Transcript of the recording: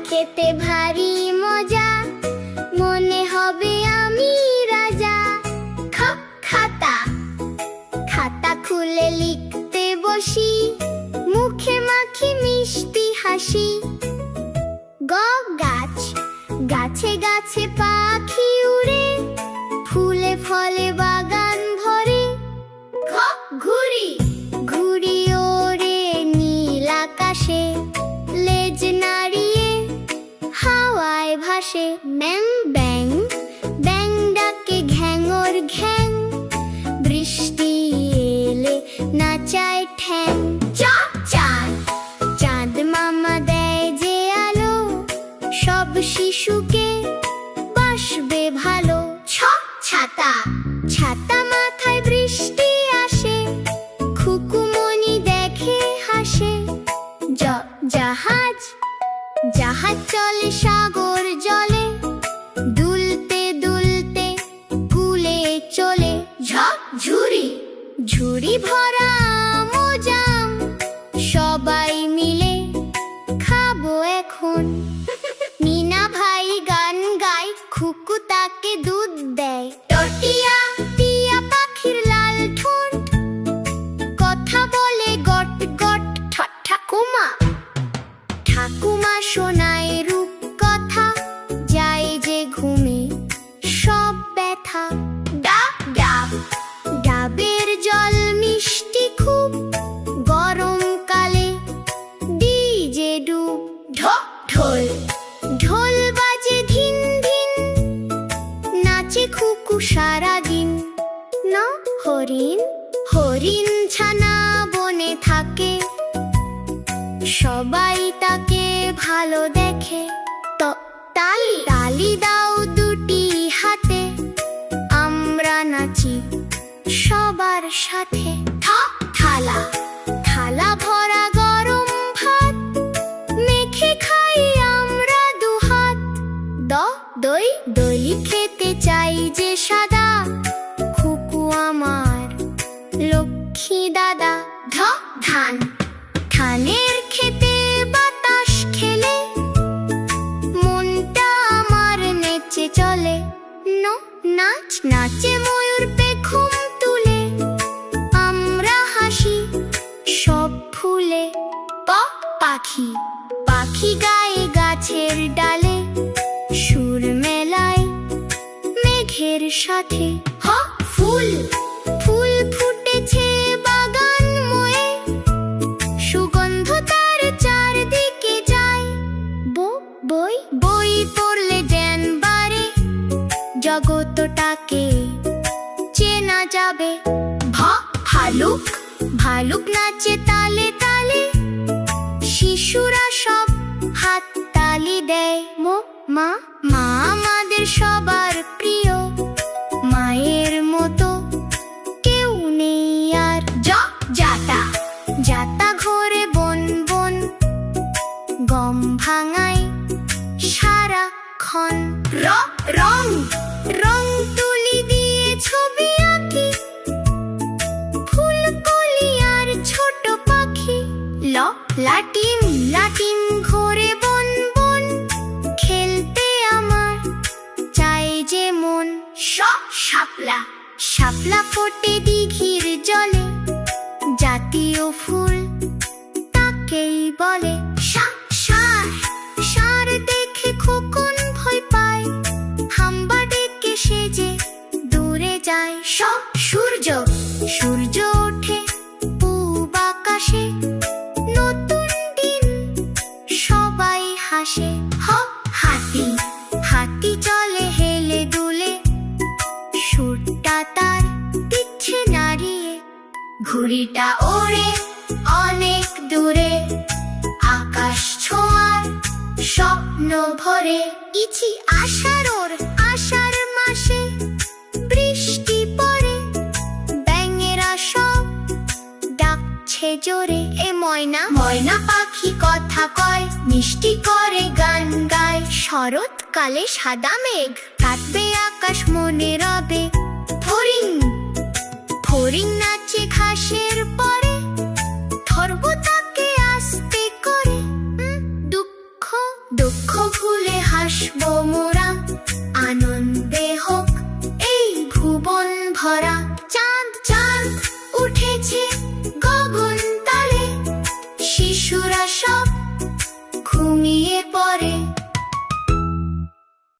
খেতে ভারী মজা, মনে হবে আমি রাজা। খাতা, খাতা খুলে লিখতে বসি, মুখে মাখি মিষ্টি হাসি। গাছ, গাছে গাছে পাখি উড়ে, ফুলে ফলে বাগান ভরে। ঘুড়ি, ঘুড়ি ওড়ে নীল আকাশে, লেজ নাড়িয়ে হাওয়ায় ভাসে। ব্যাং ব্যাং, ব্যাং ডাকে ঘ্যাঙর ঘ্যাং, বৃষ্টি এলে নাচায় ঠ্যাং। চাঁদ, চাঁদ মামা দেয় যে আলো, সব শিশুকে বাসবে ভালো। ছাতা, ছাতা মাথায় বৃষ্টি আসে, খুকুমনি দেখে হাসে। জাহাজ, জাহাজ চলে সাগর জলে, দুলতে দুলতে কুলে চলে। ঝুড়ি, ঝুড়ি ভরা আম ও জাম, সবাই মিলে খাবো এখন। মিনা ভাই গান গায়, খুকু তাকে দুধ দেয়। টিয়া, টিয়া পাখির লাল ঠোঁট, কথা বলে গট গট। ঠাকুমা, ঠাকুমা শোনায় রূপ কথা, যায় যে ঘুমে সব ব্যথা। ডাব, ডাব, ডাবের জল মিষ্টি খুব, গরমকালে দিই যে ডুব। ঢোল, ঢোল বাজে ধিন ধিন, নাচে খুকু সারাদিন। হরিণ, হরিণ ছানা বনে থাকে, সবাই তাকে ভালো দেখে। তালি, তালি দাও দুটি হাতে, আমরা নাচি সবার সাথে। থালা, থালা ভরা গরম ভাত, মেখে খাই আমরা দুহাত। দই, দই খেতে চাই যে সাদা, খুকু আমার লক্ষ্মী দাদা। ধান, ধানের খেতে বাতাস খেলে, মনটা আমার নেচে চলে। নাচ, নাচে ময়ূর পেখম তুলে, আমরা হাসি সব ফুলে। পাখি, পাখি গায়ে গাছের ডালে, সুর মেলায় মেঘের সাথে। ফুল, ফুল ফুটেছে বাগান ময়ে, সুগন্ধ তার চারদিকে যায়। বই, বই পড়লে জ্ঞান বাড়ে, জগৎটাকে চেনা যাবে। ভালুক, ভালুক নাচে তালে তালে, শিশুরা সব হাত তালি দেয়। মা, মা আমাদের সবার প্রিয়, মায়ের মতো কেউ নেই আর। জাতা, জাতা ঘোরে বন বন, গম ভাঙায় সারাক্ষণ। রং, রং তুলি দিয়ে ছবি আঁকি, ফুলকলি আর ছোট পাখি। লাটিম, লাটিম ঘোরে বন বন, খেলতে আমার চাই যে মন। শাপলা, শাপলা ফোটে দিঘির জলে, জাতীয় ফুল তাকেই বলে। ষাঁড়, ষাঁড় দেখে খোকন ভয় পায়, হাম্বা ডেকে সেজে দূরে যায়। সূর্য, সূর্য ওঠে পূব আকাশে, নতুন দিন সবাই হাসে। হাতি, হাতি চলে হেলে দুলে, সুরটা তার দিচ্ছে নাড়িয়ে। ঘুড়িটা ওড়ে অনেক দূরে, আকাশ ছোঁয়ার স্বপ্ন ভরে। ইছি আষাঢ়র আষাঢ় মাসে, বৃষ্টি পড়ে, ব্যাঙেরা সব ডাকছে জোরে। এ ময়না, ময়না পাখি কথা কয়, মিষ্টি করে গান গায়। শরৎকালে সাদা মেঘ কাটবে আকাশ, মনে রবে। ফড়িং, ফড়িং নাচে ঘাসের পরে, ধরবো তাকে আস্তে করে। দুঃখ, দুঃখ দুঃখ ভুলে হাসবো মোরা, আনন্দে হোক এই ভুবন ভরা।